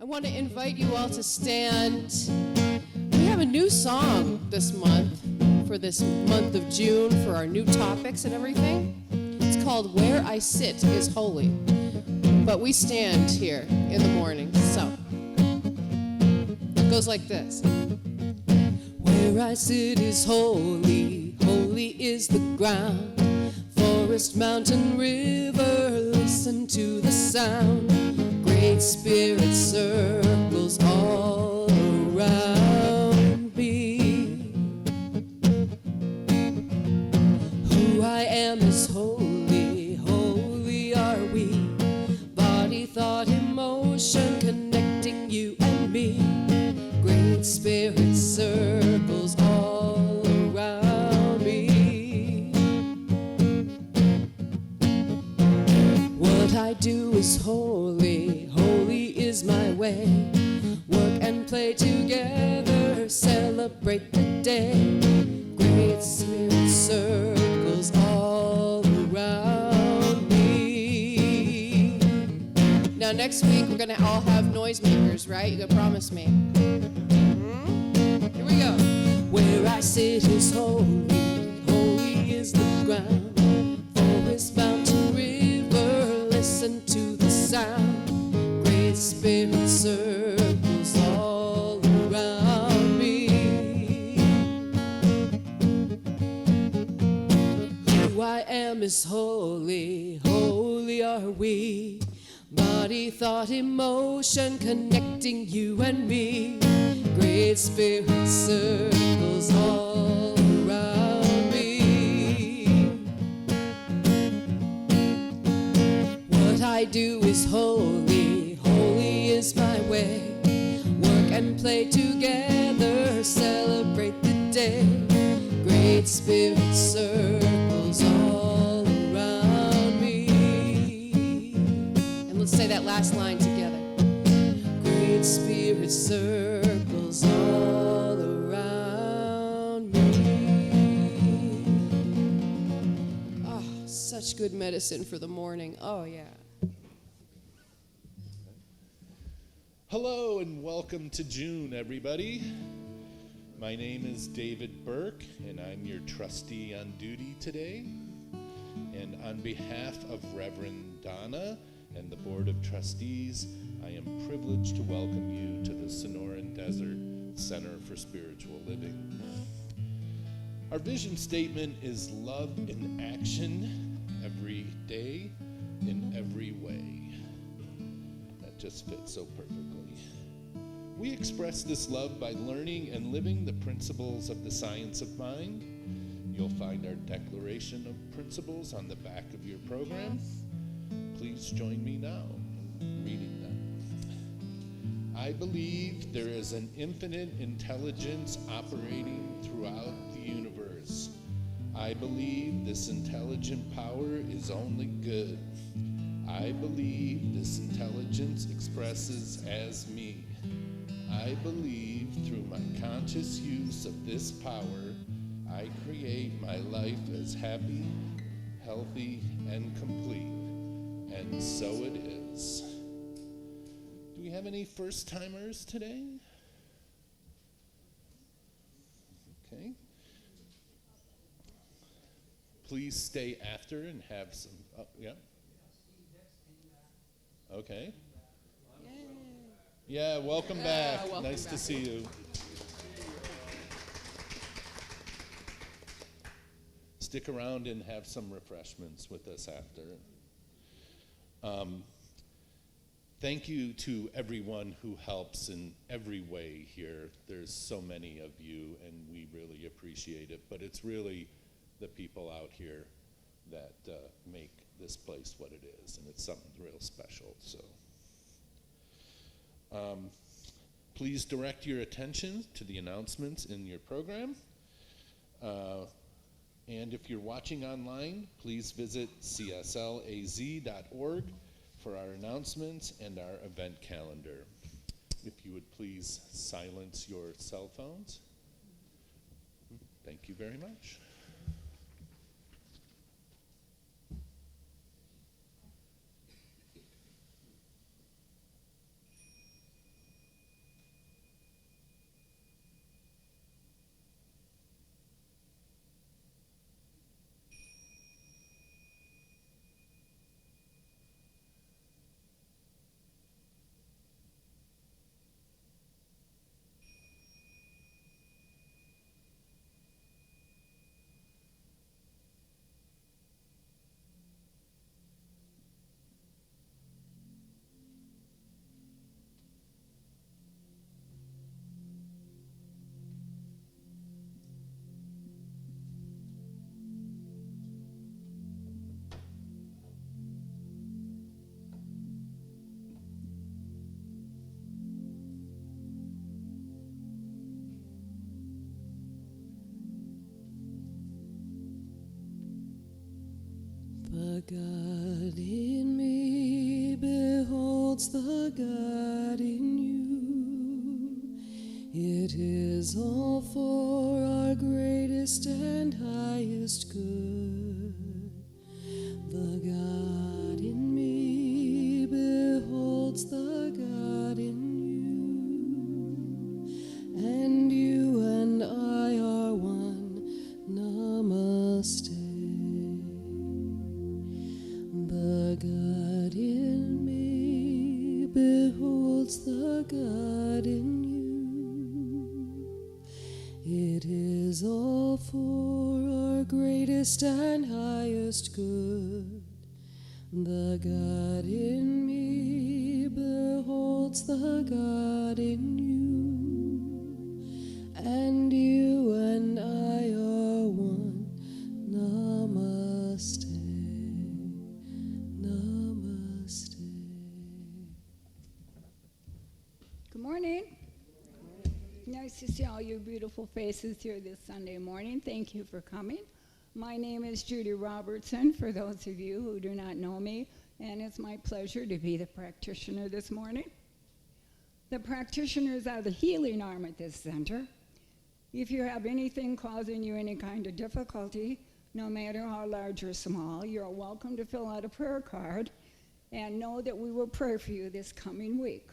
I want to invite you all to stand. We have a new song this month, for this month of June, for our new topics and everything. It's called Where I Sit is Holy. But we stand here in the morning, so it goes like this. Where I sit is holy, holy is the ground. Forest, mountain, river, listen to the sound. Great Spirit circles all around me. Who I am is holy, holy are we. Body, thought, emotion, connecting you and me. Great Spirit circles all around me. What I do is holy, holy is my way. Work and play together, celebrate the day. Great Spirit circles all around me. Now next week we're gonna all have noisemakers, right? You can promise me. Here we go. Where I sit is holy, holy is the ground. Forest, mountain, river, listen to the sound. Great Spirit circles all around me. Who I am is holy, holy are we. Body, thought, emotion, connecting you and me. Great Spirit circles all around me. What I do is holy, holy is my way. Work and play together, celebrate the day. Great Spirit circles all around me. And let's say that last line together. Great Spirit circles all around me. Oh, such good medicine for the morning. Oh, yeah. Hello and welcome to June, everybody. My name is David Burke, and I'm your trustee on duty today. And on behalf of Reverend Donna and the Board of Trustees, I am privileged to welcome you to the Sonoran Desert Center for Spiritual Living. Our vision statement is love in action, every day, in every way. That just fits so perfectly. We express this love by learning and living the principles of the science of mind. You'll find our declaration of principles on the back of your program. Please join me now in reading them. I believe there is an infinite intelligence operating throughout the universe. I believe this intelligent power is only good. I believe this intelligence expresses as me. I believe through my conscious use of this power, I create my life as happy, healthy, and complete. And so it is. Do we have any first-timers today? Okay. Please stay after and have some, yeah. Okay. Yeah, welcome back. Welcome nice back. to see you. Stick around and have some refreshments with us after. Thank you to everyone who helps in every way here. There's so many of you, and we really appreciate it. But it's really the people out here that make this place what it is, and it's something real special. So, please direct your attention to the announcements in your program. And if you're watching online, please visit cslaz.org for our announcements and our event calendar. If you would please silence your cell phones. Thank you very much. the God in you. It is all for our greatest and highest good. The God in me beholds the God in you, and you and I are one. Namaste. The God in me beholds the God in you. It is all for our greatest and highest good. The God in me beholds the God in you, and you and I are one. Namaste. Namaste. Good morning. Nice to see all your beautiful faces here this Sunday morning. Thank you for coming. My name is Judy Robertson, for those of you who do not know me, and it's my pleasure to be the practitioner this morning. The practitioners are the healing arm at this center. If you have anything causing you any kind of difficulty, no matter how large or small, you're welcome to fill out a prayer card and know that we will pray for you this coming week.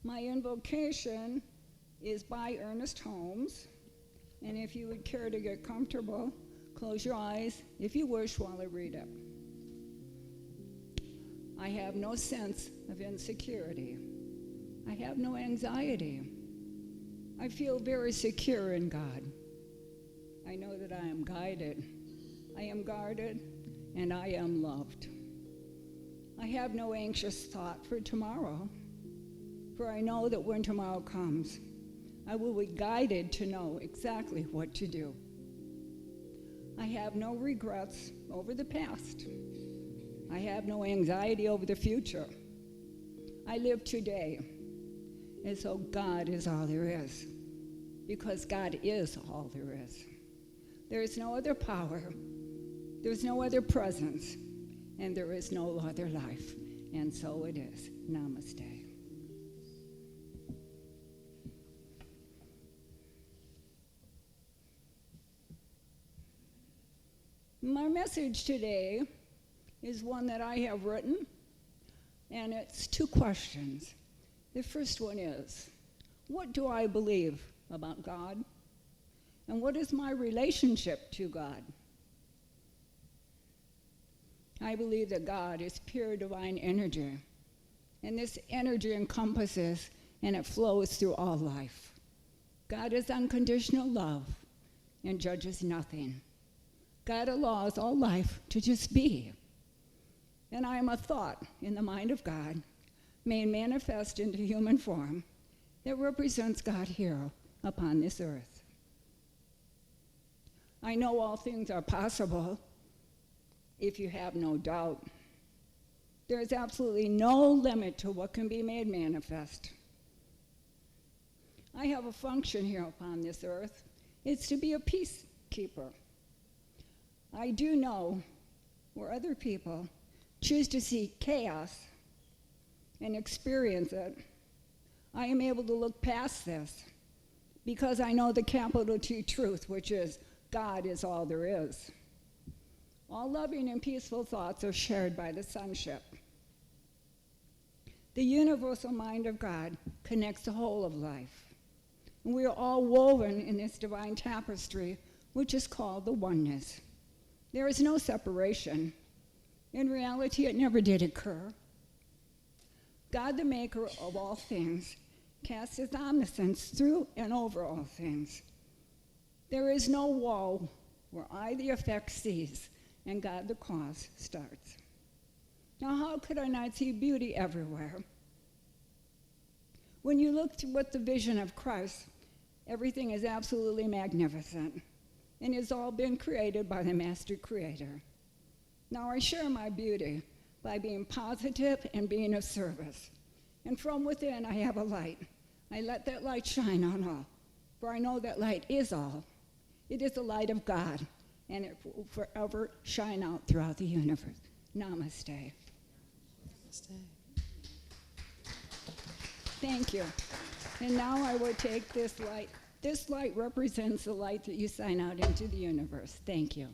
My invocation is by Ernest Holmes, and if you would care to get comfortable, close your eyes if you wish while I read it. I have no sense of insecurity. I have no anxiety. I feel very secure in God. I know that I am guided, I am guarded, and I am loved. I have no anxious thought for tomorrow, for I know that when tomorrow comes, I will be guided to know exactly what to do. I have no regrets over the past. I have no anxiety over the future. I live today as though God is all there is, because God is all there is. There is no other power, there's no other presence, and there is no other life. And so it is. Namaste. My message today is one that I have written, and it's two questions. The first one is, what do I believe about God? And what is my relationship to God? I believe that God is pure divine energy, and this energy encompasses and it flows through all life. God is unconditional love and judges nothing. God allows all life to just be. And I am a thought in the mind of God, made manifest into human form, that represents God here upon this earth. I know all things are possible if you have no doubt. There is absolutely no limit to what can be made manifest. I have a function here upon this earth. It's to be a peacekeeper. I do know where other people choose to see chaos and experience it, I am able to look past this because I know the capital T truth, which is God is all there is. All loving and peaceful thoughts are shared by the sonship. The universal mind of God connects the whole of life. And we are all woven in this divine tapestry, which is called the oneness. There is no separation. In reality, it never did occur. God, the maker of all things, casts his omniscience through and over all things. There is no wall where I, the effect, cease, and God, the cause, starts. Now, how could I not see beauty everywhere? When you look with the vision of Christ, everything is absolutely magnificent, and has all been created by the Master Creator. Now, I share my beauty by being positive and being of service. And from within, I have a light. I let that light shine on all. For I know that light is all. It is the light of God, and it will forever shine out throughout the universe. Namaste. Thank you. And now I will take this light. This light represents the light that you sign out into the universe. Thank you.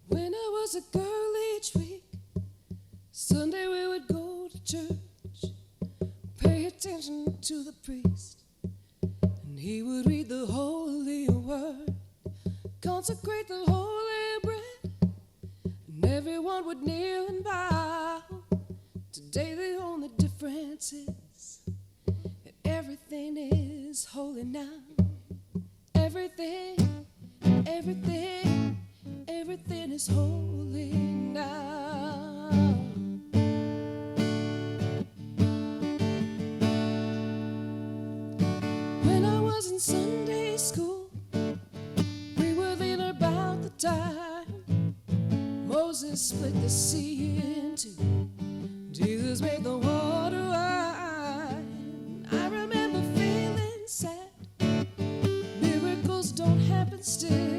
When I was a girl each week, Sunday we would go to church, pay attention to the priest, and he would read the holy word, consecrate the holy bread, and everyone would kneel and bow. Today the only difference is that everything is holy now. Everything is holy now. When I was in Sunday school, we were then about the time Moses split the sea in two. Jesus made the water wine. I remember feeling sad. Miracles don't happen still.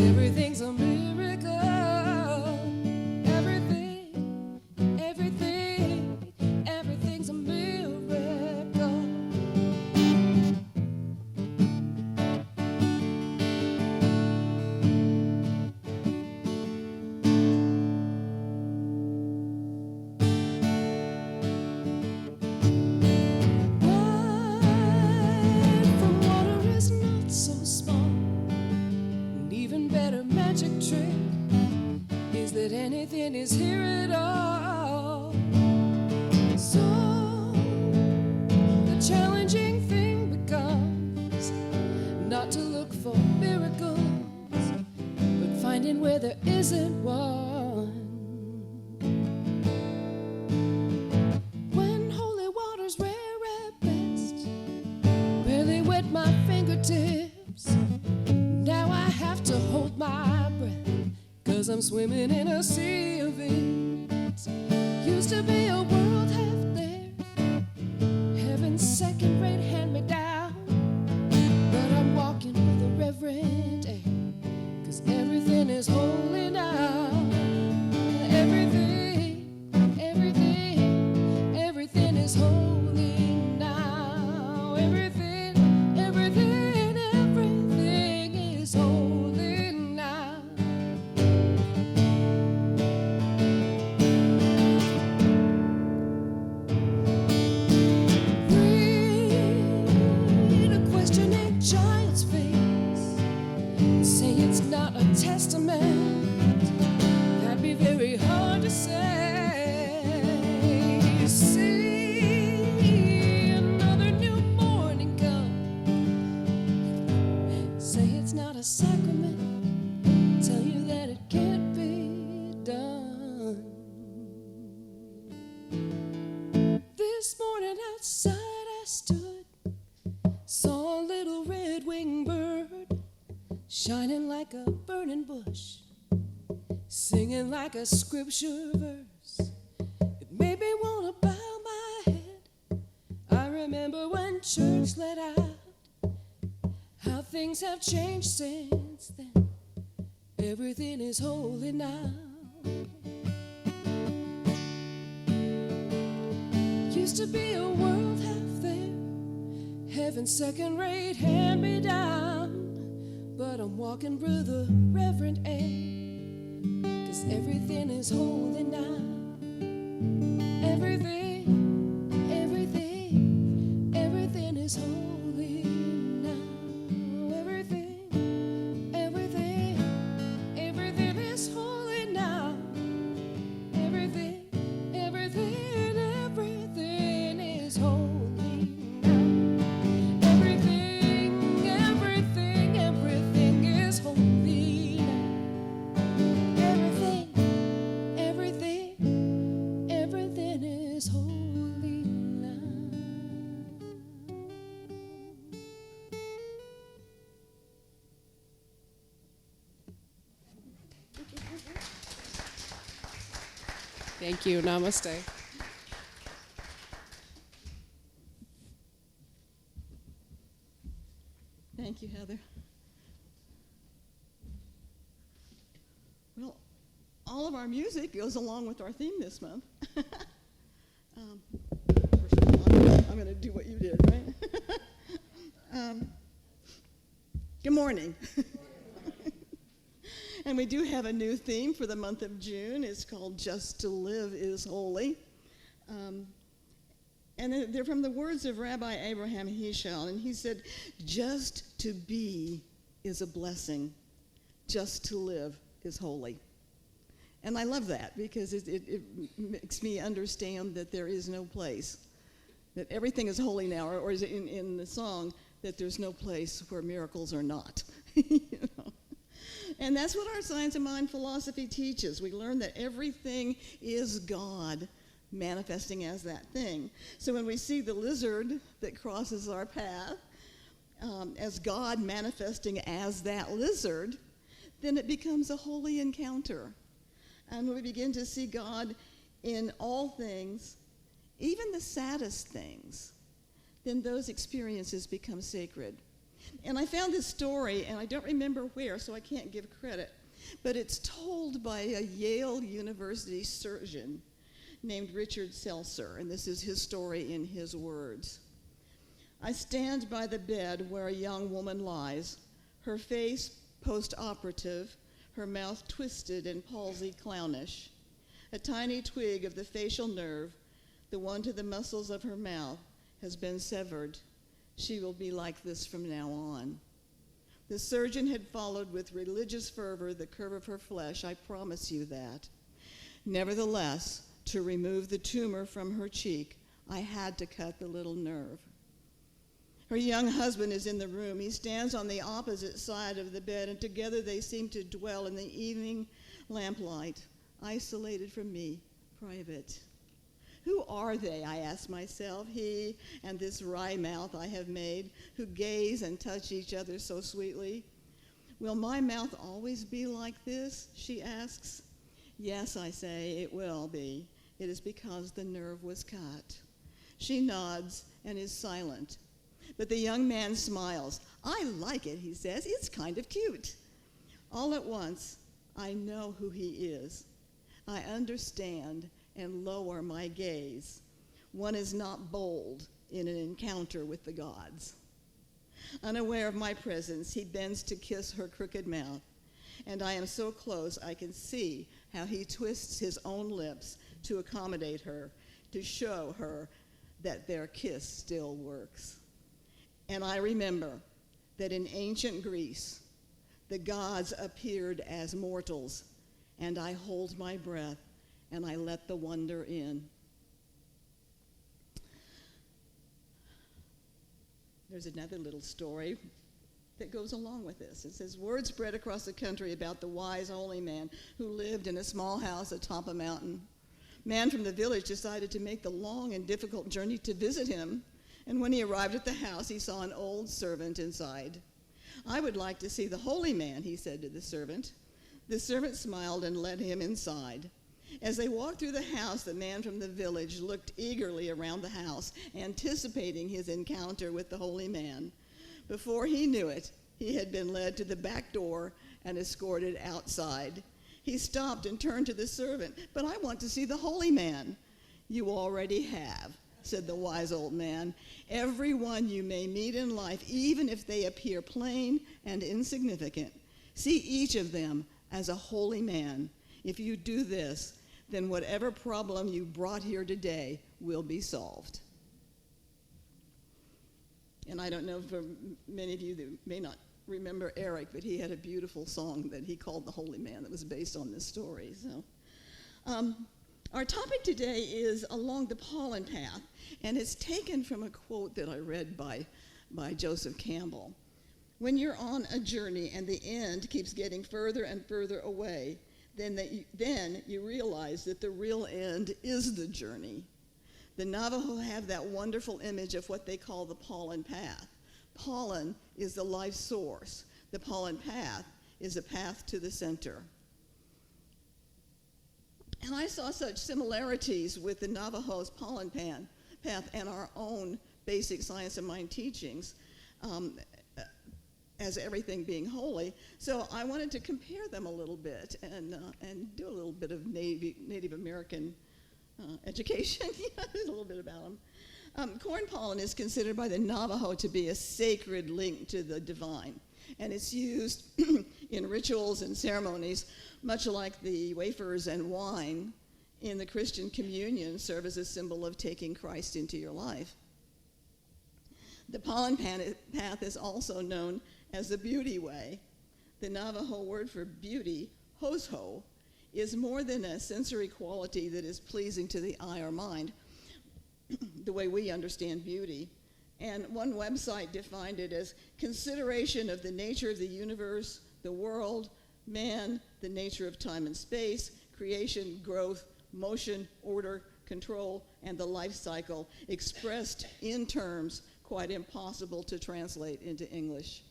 Everything's a miracle. Everything's a miracle. Wine from water is not so small. Even better magic trick is that anything is here at all. So the challenging thing becomes not to look for miracles, but finding where there isn't one. When holy water's rare at best, barely wet my fingertips, now I have to hold my breath, 'cause I'm swimming in a sea of it. Used to be a world half there, heaven's second rate hand-me-down, but I'm walking with a reverent air, 'cause everything is holy now. Everything is holy now. Everything is holy now. Read a questioning giant's face, say it's not a testament. That'd be very hard to say. See another new morning come, say it's not a sacrament, tell you that it can't be done. This morning outside I stood, saw a little red-winged bird, shining like a burning bush, singing like a scripture verse. It made me want to bow my head. I remember when church let out, how things have changed since then. Everything is holy now. Used to be a world half there, heaven's second rate hand-me-down, but I'm walking through the reverent air, 'cause everything is holy now. Everything is holy now. Everything is holy now. Everything is holy now. Everything is holy now. Everything is holy. Thank you. Namaste. Thank you, Heather. Well, all of our music goes along with our theme this month. First of all, I'm going to do what you did, right? Good morning. And we do have a new theme for the month of June. It's called Just to Live is Holy. And they're from the words of Rabbi Abraham Heschel. And he said, just to be is a blessing. Just to live is holy. And I love that because it makes me understand that there is no place, that everything is holy now, or is it in the song, that there's no place where miracles are not. You know? And that's what our Science of Mind philosophy teaches. We learn that everything is God manifesting as that thing. So when we see the lizard that crosses our path as God manifesting as that lizard, then it becomes a holy encounter. And when we begin to see God in all things, even the saddest things, then those experiences become sacred. And I found this story, and I don't remember where, so I can't give credit, but it's told by a Yale University surgeon named Richard Seltzer, and this is his story in his words. I stand by the bed where a young woman lies, her face post-operative, her mouth twisted and palsy clownish. A tiny twig of the facial nerve, the one to the muscles of her mouth, has been severed. She will be like this from now on. The surgeon had followed with religious fervor the curve of her flesh, I promise you that. Nevertheless, to remove the tumor from her cheek, I had to cut the little nerve. Her young husband is in the room. He stands on the opposite side of the bed, and together they seem to dwell in the evening lamplight, isolated from me, private. Who are they, I ask myself, he and this wry mouth I have made, who gaze and touch each other so sweetly? Will my mouth always be like this, she asks. Yes, I say, it will be. It is because the nerve was cut. She nods and is silent. But the young man smiles. I like it, he says. It's kind of cute. All at once, I know who he is. I understand and lower my gaze. One is not bold in an encounter with the gods. Unaware of my presence, he bends to kiss her crooked mouth, and I am so close I can see how he twists his own lips to accommodate her, to show her that their kiss still works. And I remember that in ancient Greece, the gods appeared as mortals, and I hold my breath and I let the wonder in. There's another little story that goes along with this. It says, word spread across the country about the wise holy man who lived in a small house atop a mountain. Man from the village decided to make the long and difficult journey to visit him, and when he arrived at the house, he saw an old servant inside. I would like to see the holy man, he said to the servant. The servant smiled and led him inside. As they walked through the house, the man from the village looked eagerly around the house, anticipating his encounter with the holy man. Before he knew it, he had been led to the back door and escorted outside. He stopped and turned to the servant. But I want to see the holy man. You already have, said the wise old man. Everyone you may meet in life, even if they appear plain and insignificant, see each of them as a holy man. If you do this, then whatever problem you brought here today will be solved. And I don't know, for many of you that may not remember Eric, but he had a beautiful song that he called The Holy Man that was based on this story. So, our topic today is along the Pollen path, and it's taken from a quote that I read by Joseph Campbell. When you're on a journey and the end keeps getting further and further away, then you realize that the real end is the journey. The Navajo have that wonderful image of what they call the pollen path. Pollen is the life source. The pollen path is a path to the center. And I saw such similarities with the Navajo's pollen path and our own basic science of mind teachings, as everything being holy. So I wanted to compare them a little bit and do a little bit of Native American education, a little bit about them. Corn pollen is considered by the Navajo to be a sacred link to the divine, and it's used in rituals and ceremonies, much like the wafers and wine in the Christian communion serve as a symbol of taking Christ into your life. The pollen path is also known as the beauty way. The Navajo word for beauty, hosho, is more than a sensory quality that is pleasing to the eye or mind, the way we understand beauty. And one website defined it as consideration of the nature of the universe, the world, man, the nature of time and space, creation, growth, motion, order, control, and the life cycle, expressed in terms quite impossible to translate into English.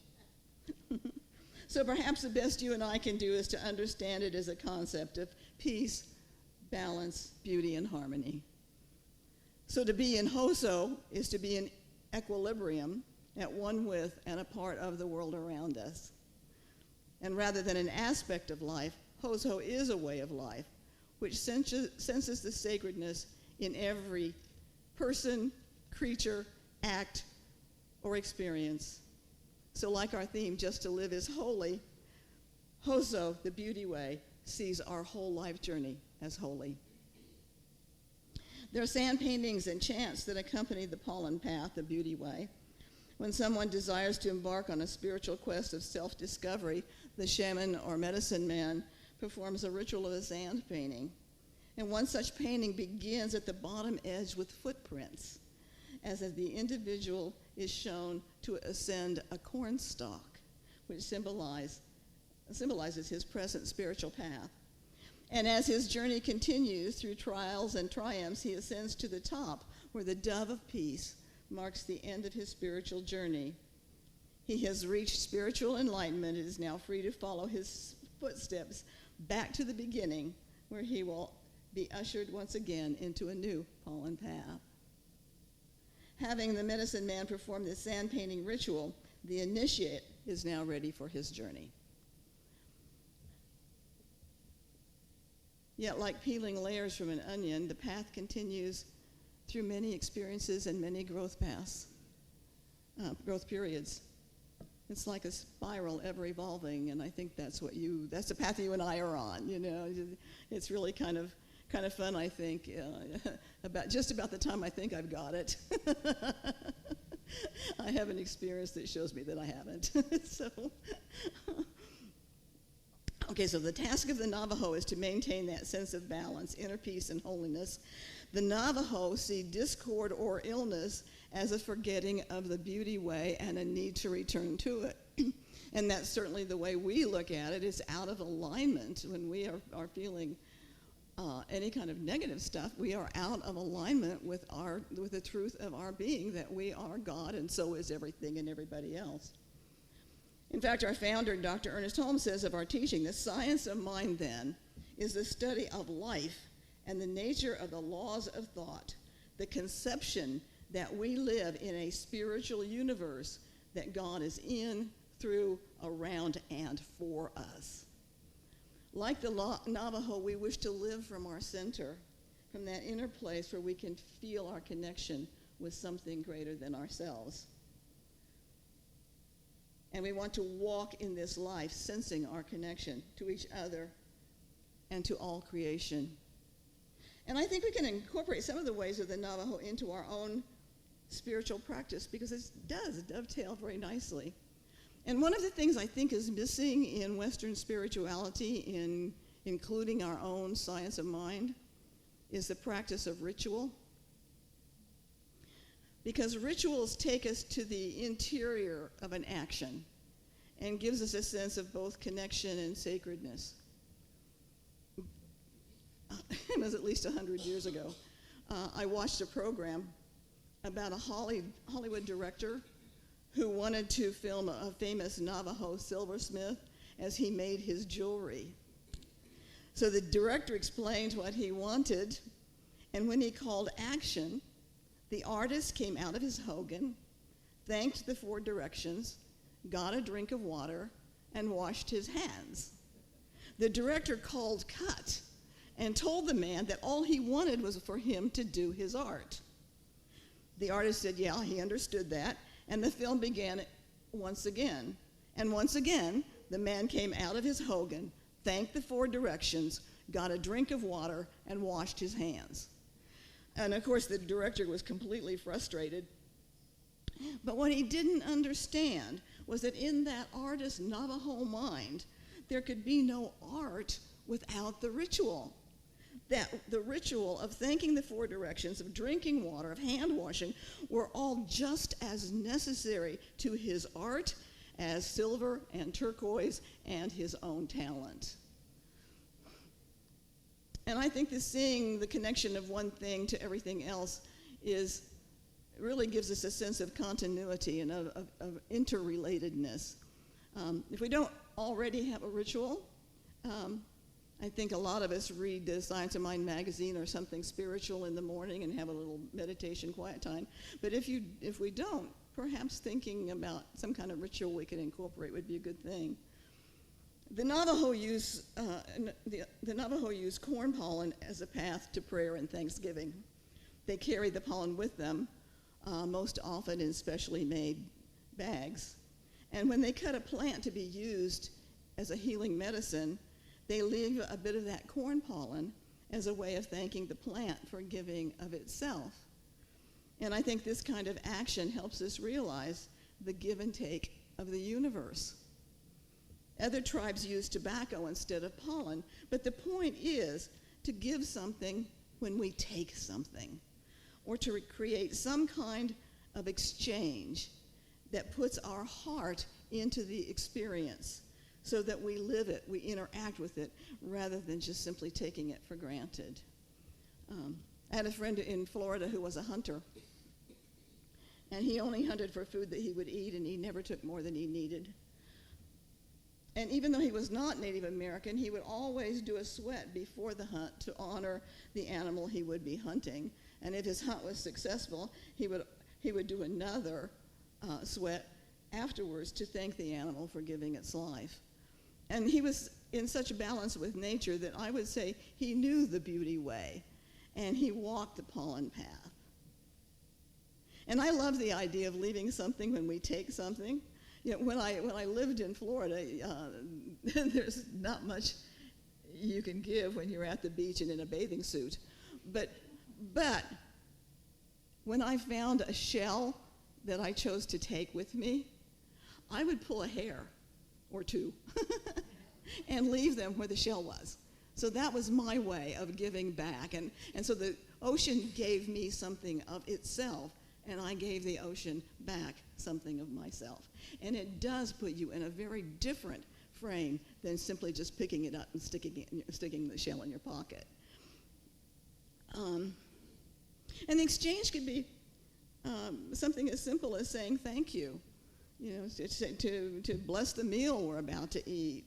So perhaps the best you and I can do is to understand it as a concept of peace, balance, beauty, and harmony. So to be in Hoso is to be in equilibrium, at one with and a part of the world around us. And rather than an aspect of life, Hoso is a way of life, which senses the sacredness in every person, creature, act, or experience. So like our theme, just to live is holy, Hoso, the beauty way, sees our whole life journey as holy. There are sand paintings and chants that accompany the pollen path, the beauty way. When someone desires to embark on a spiritual quest of self-discovery, the shaman or medicine man performs a ritual of a sand painting. And one such painting begins at the bottom edge with footprints, as if the individual is shown to ascend a cornstalk, which symbolizes his present spiritual path. And as his journey continues through trials and triumphs, he ascends to the top, where the dove of peace marks the end of his spiritual journey. He has reached spiritual enlightenment and is now free to follow his footsteps back to the beginning, where he will be ushered once again into a new pollen path. Having the medicine man perform this sand painting ritual, the initiate is now ready for his journey. Yet, like peeling layers from an onion, the path continues through many experiences and many growth periods. It's like a spiral, ever evolving, and I think that's the path you and I are on. You know, it's really kind of fun. I think about the time I think I've got it, I have an experience that shows me that I haven't. So the task of the Navajo is to maintain that sense of balance, inner peace, and holiness. The Navajo see discord or illness as a forgetting of the beauty way and a need to return to it. And that's certainly the way we look at it. It's out of alignment when we are feeling any kind of negative stuff. We are out of alignment with the truth of our being, that we are God, and so is everything and everybody else. In fact, our founder, Dr. Ernest Holmes, says of our teaching, the science of mind, then, is the study of life and the nature of the laws of thought, the conception that we live in a spiritual universe that God is in, through, around, and for us. Like the Navajo, we wish to live from our center, from that inner place where we can feel our connection with something greater than ourselves. And we want to walk in this life sensing our connection to each other and to all creation. And I think we can incorporate some of the ways of the Navajo into our own spiritual practice, because it does dovetail very nicely. And one of the things I think is missing in Western spirituality, including our own science of mind, is the practice of ritual. Because rituals take us to the interior of an action and gives us a sense of both connection and sacredness. It was at least 100 years ago. I watched a program about a Hollywood director who wanted to film a famous Navajo silversmith as he made his jewelry. So the director explained what he wanted, and when he called action, the artist came out of his hogan, thanked the 4 directions, got a drink of water, and washed his hands. The director called cut and told the man that all he wanted was for him to do his art. The artist said, yeah, he understood that, and the film began once again. And once again, the man came out of his hogan, thanked the 4 directions, got a drink of water, and washed his hands. And of course, the director was completely frustrated. But what he didn't understand was that in that artist's Navajo mind, there could be no art without the ritual. That the ritual of thanking the 4 directions, of drinking water, of hand washing, were all just as necessary to his art as silver and turquoise and his own talent. And I think that seeing the connection of one thing to everything else really gives us a sense of continuity and of interrelatedness. If we don't already have a ritual, I think a lot of us read the Science of Mind magazine or something spiritual in the morning and have a little meditation quiet time. But if we don't, perhaps thinking about some kind of ritual we can incorporate would be a good thing. The Navajo use corn pollen as a path to prayer and thanksgiving. They carry the pollen with them, most often in specially made bags. And when they cut a plant to be used as a healing medicine, they leave a bit of that corn pollen as a way of thanking the plant for giving of itself. And I think this kind of action helps us realize the give and take of the universe. Other tribes use tobacco instead of pollen, but the point is to give something when we take something, or to create some kind of exchange that puts our heart into the experience so that we live it, we interact with it, rather than just simply taking it for granted. I had a friend in Florida who was a hunter, and he only hunted for food that he would eat, and he never took more than he needed. And even though he was not Native American, he would always do a sweat before the hunt to honor the animal he would be hunting. And if his hunt was successful, he would do another sweat afterwards to thank the animal for giving its life. And he was in such balance with nature that I would say he knew the beauty way, and he walked the pollen path. And I love the idea of leaving something when we take something. You know, when I lived in Florida, there's not much you can give when you're at the beach and in a bathing suit. But when I found a shell that I chose to take with me, I would pull a hair or two and leave them where the shell was. So that was my way of giving back. And so the ocean gave me something of itself, and I gave the ocean back something of myself. And it does put you in a very different frame than simply just picking it up and sticking the shell in your pocket. And the exchange could be something as simple as saying thank you. You know, to bless the meal we're about to eat.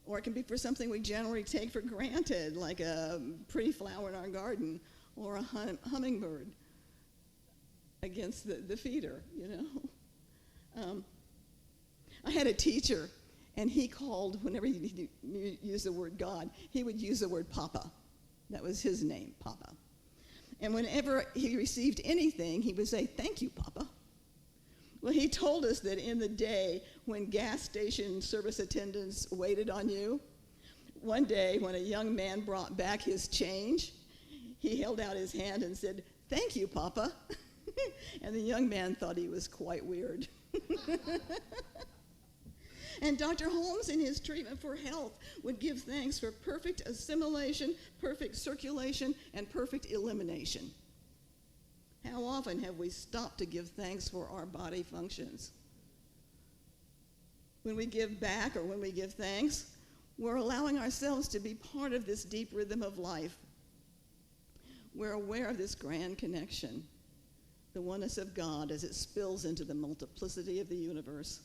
Or it can be for something we generally take for granted, like a pretty flower in our garden or a hummingbird against the feeder, you know. I had a teacher, and he called, whenever he used the word God, he would use the word Papa. That was his name, Papa. And whenever he received anything, he would say, "Thank you, Papa." Well, he told us that in the day when gas station service attendants waited on you, one day when a young man brought back his change, he held out his hand and said, "Thank you, Papa." And the young man thought he was quite weird. And Dr. Holmes, in his treatment for health, would give thanks for perfect assimilation, perfect circulation, and perfect elimination. How often have we stopped to give thanks for our body functions? When we give back or when we give thanks, we're allowing ourselves to be part of this deep rhythm of life. We're aware of this grand connection, the oneness of God as it spills into the multiplicity of the universe.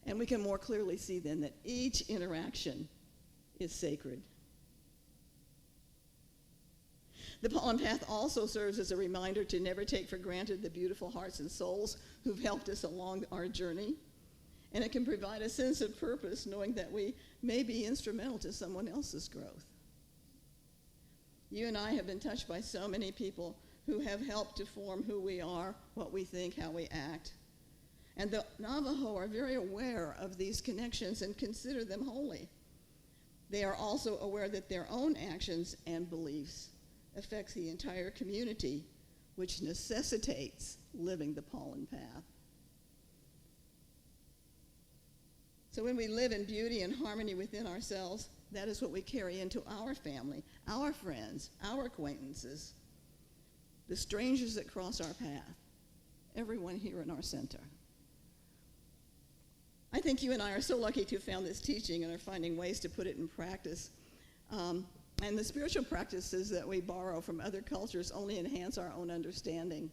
And we can more clearly see then that each interaction is sacred. The pollen path also serves as a reminder to never take for granted the beautiful hearts and souls who've helped us along our journey. And it can provide a sense of purpose knowing that we may be instrumental to someone else's growth. You and I have been touched by so many people who have helped to form who we are, what we think, how we act. And the Navajo are very aware of these connections and consider them holy. They are also aware that their own actions and beliefs affects the entire community, which necessitates living the pollen path. So when we live in beauty and harmony within ourselves, that is what we carry into our family, our friends, our acquaintances, the strangers that cross our path, everyone here in our center. I think you and I are so lucky to have found this teaching and are finding ways to put it in practice. And the spiritual practices that we borrow from other cultures only enhance our own understanding.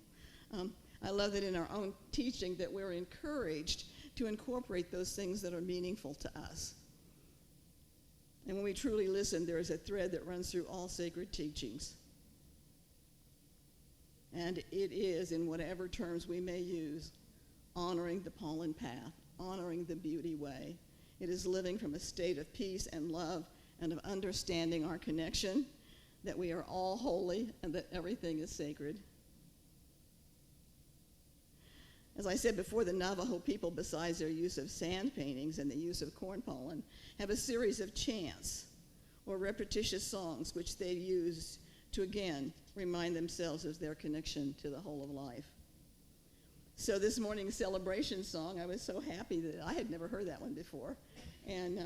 I love that in our own teaching that we're encouraged to incorporate those things that are meaningful to us. And when we truly listen, there is a thread that runs through all sacred teachings. And it is, in whatever terms we may use, honoring the pollen path, honoring the beauty way. It is living from a state of peace and love and of understanding our connection, that we are all holy and that everything is sacred. As I said before, the Navajo people, besides their use of sand paintings and the use of corn pollen, have a series of chants or repetitious songs which they use to, again, remind themselves of their connection to the whole of life. So this morning's celebration song, I was so happy that I had never heard that one before. And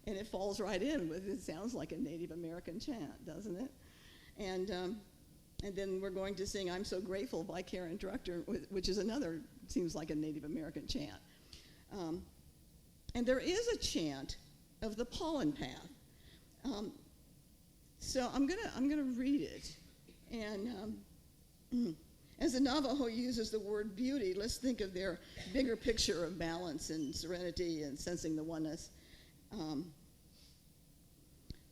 it falls right in with, it sounds like a Native American chant, doesn't it? And then we're going to sing I'm So Grateful by Karen Drucker, which is another, seems like a Native American chant. And there is a chant of the pollen path. So I'm gonna read it. And as the Navajo uses the word beauty, let's think of their bigger picture of balance and serenity and sensing the oneness.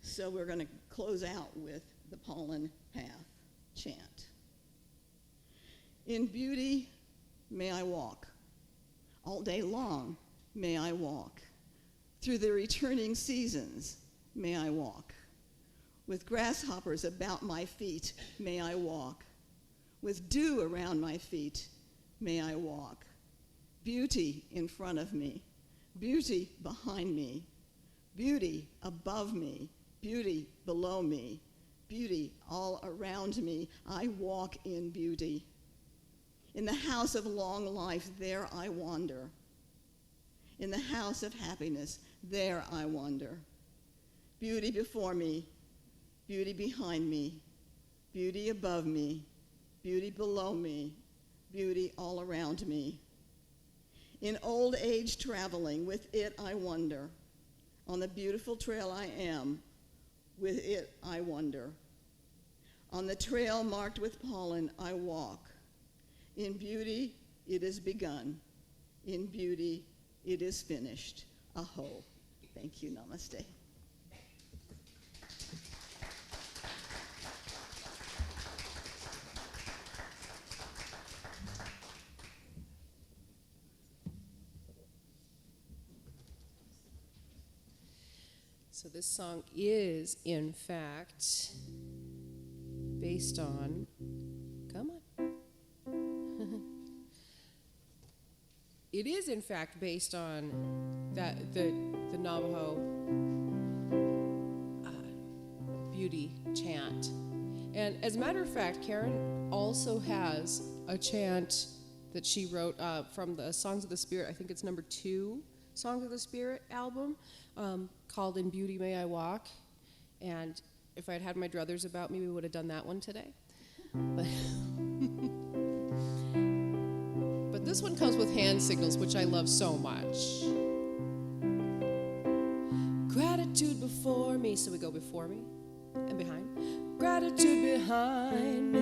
So we're going to close out with the pollen path chant. In beauty may I walk, all day long may I walk, through the returning seasons may I walk, with grasshoppers about my feet may I walk, with dew around my feet may I walk, beauty in front of me, beauty behind me, beauty above me, beauty below me, beauty all around me. I walk in beauty. In the house of long life, there I wander. In the house of happiness, there I wander. Beauty before me, beauty behind me, beauty above me, beauty below me, beauty all around me. In old age traveling, with it I wonder. On the beautiful trail I am, with it I wonder. On the trail marked with pollen I walk. In beauty it is begun. In beauty it is finished. Aho. Thank you. Namaste. So this song is, in fact, based on, come on. It is, in fact, based on that the Navajo beauty chant. And as a matter of fact, Karen also has a chant that she wrote from the Songs of the Spirit. I think it's number 2 Songs of the Spirit album, called In Beauty May I Walk. And if I'd had my druthers about me, we would have done that one today. But this one comes with hand signals, which I love so much. Gratitude before me, so we go before me and behind. Gratitude behind me,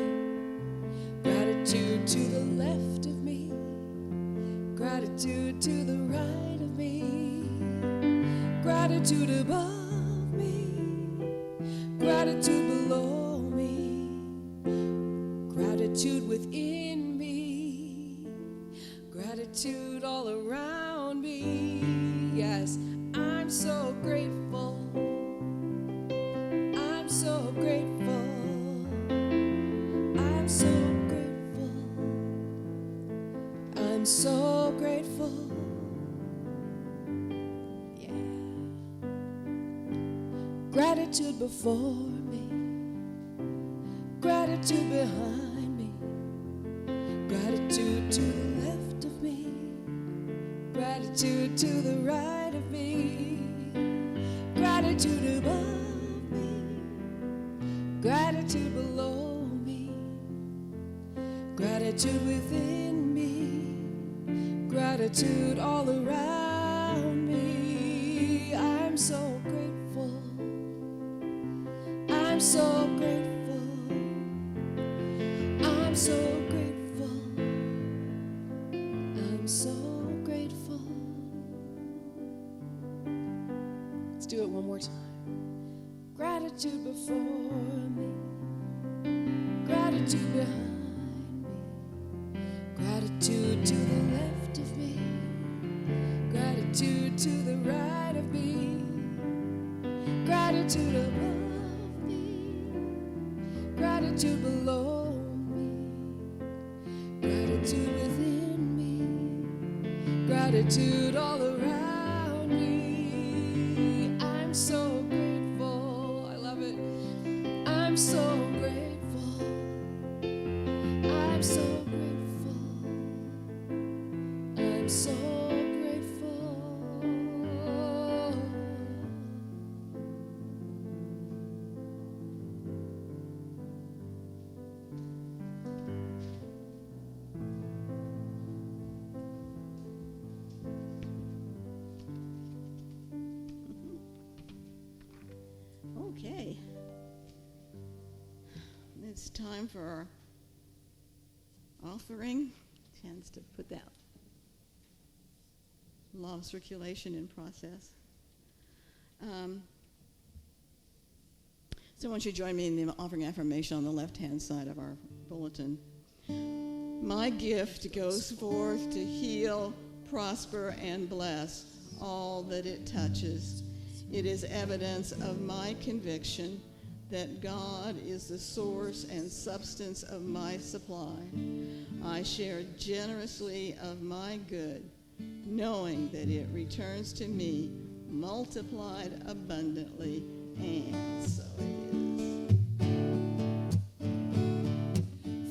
gratitude to the left of me, gratitude to the right of me, gratitude above me, so grateful. I'm so grateful. I'm so grateful. I'm so grateful. Yeah. Gratitude before me, gratitude behind me, gratitude to the left of me, gratitude to the right of me, gratitude above me, gratitude below me, gratitude within me, gratitude all around me. I'm so grateful. I'm so grateful. I'm so grateful. I'm so grateful. Let's do it one more time. Gratitude before me, gratitude behind me, gratitude to the left of me, gratitude to the right of me, gratitude above me, gratitude below me, gratitude within me, gratitude all around me. I'm so grateful. I love it. I'm so grateful. I'm so grateful. I'm so grateful. Okay. It's time for our offering. Tends to put that law of circulation in process. So why don't you join me in the offering affirmation on the left-hand side of our bulletin. My gift goes forth to heal, prosper, and bless all that it touches. It is evidence of my conviction that God is the source and substance of my supply. I share generously of my good, knowing that it returns to me multiplied abundantly, and so it is.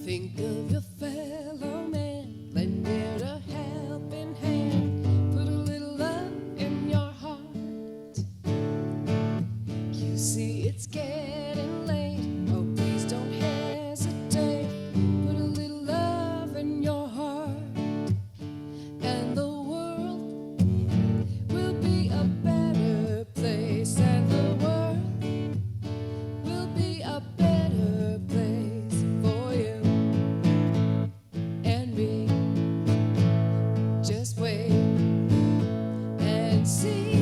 Think of your fellow man, lend it a helping hand, put a little love in your heart. You see it's getting late, oh please don't hesitate, put a little love in your heart, and the world will be a better place, and the world will be a better place for you and me. Just wait and see.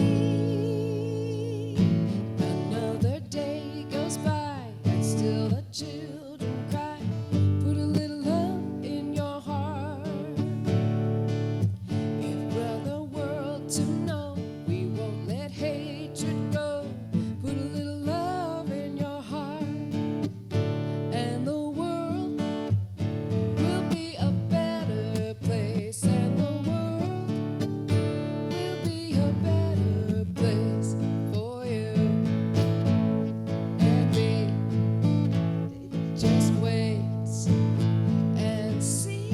Another day goes by and still the children cry. Put a little love in your heart. If brother world to know, we won't let hatred go. Put a little love in your heart, and the world will be a better place, and the world will be a better place for you and me. Just wait and see.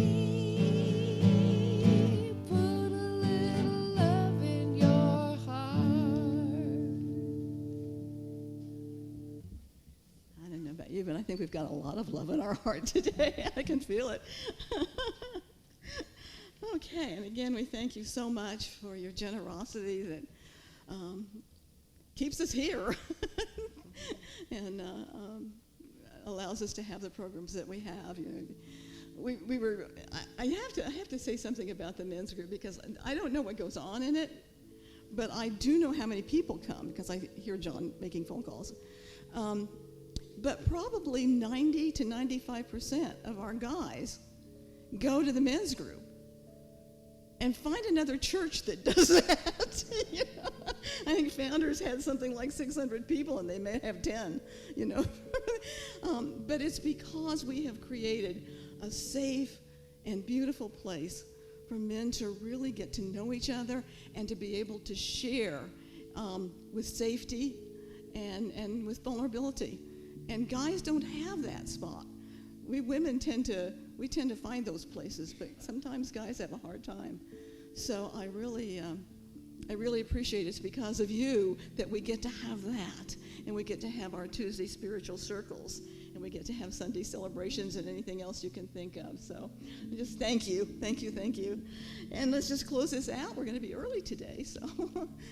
Put a little love in your heart. I don't know about you, but I think we've got a lot of love in our heart today. I can feel it. Okay, and again, we thank you so much for your generosity that keeps us here and allows us to have the programs that we have. You know, we were. I have to say something about the men's group, because I don't know what goes on in it, but I do know how many people come because I hear John making phone calls. But probably 90 to 95% of our guys go to the men's group and find another church that does that. You know? I think Founders had something like 600 people, and they may have 10, you know. But it's because we have created a safe and beautiful place for men to really get to know each other and to be able to share with safety and with vulnerability. And guys don't have that spot. We women tend to find those places, but sometimes guys have a hard time. So I really appreciate it's because of you that we get to have that, and we get to have our Tuesday spiritual circles, and we get to have Sunday celebrations and anything else you can think of. So just thank you. And let's just close this out. We're going to be early today, so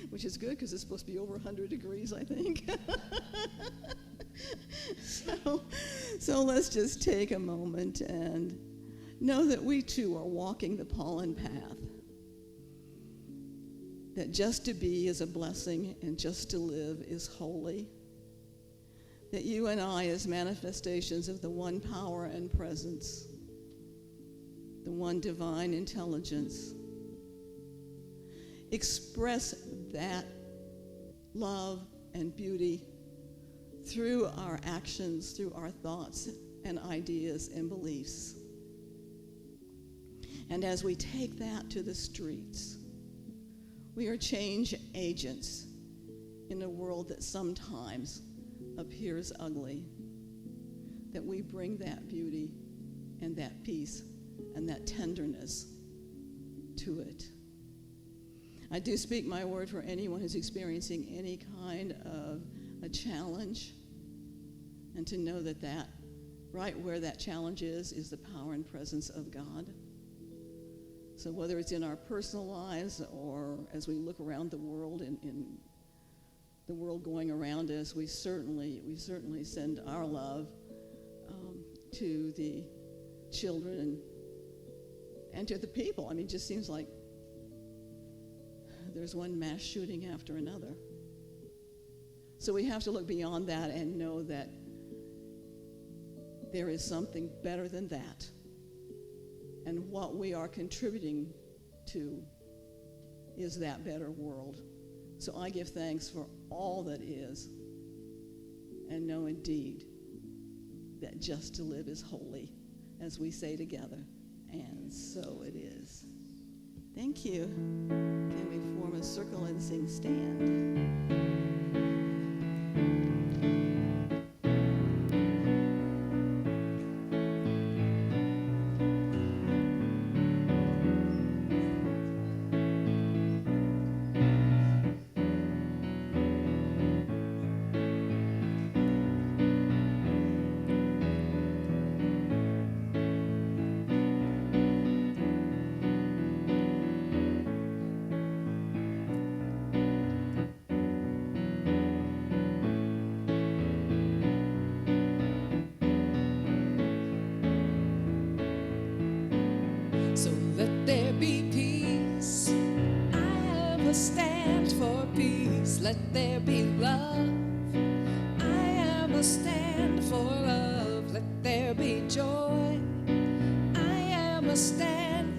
which is good because it's supposed to be over 100 degrees, I think. So let's just take a moment and know that we too are walking the pollen path. That just to be is a blessing and just to live is holy. That you and I, as manifestations of the one power and presence, the one divine intelligence, express that love and beauty through our actions, through our thoughts and ideas and beliefs. And as we take that to the streets, we are change agents in a world that sometimes appears ugly, that we bring that beauty and that peace and that tenderness to it. I do speak my word for anyone who's experiencing any kind of a challenge, and to know that right where that challenge is the power and presence of God. So whether it's in our personal lives or as we look around the world, in the world going around us, we certainly send our love to the children and to the people. I mean, it just seems like there's one mass shooting after another. So we have to look beyond that and know that there is something better than that. And what we are contributing to is that better world. So I give thanks for all that is, and know indeed that just to live is holy, as we say together, and so it is. Thank you. Can we form a circle and sing Stand? So let there be peace. I am a stand for peace. Let there be love. I am a stand for love. Let there be joy. I am a stand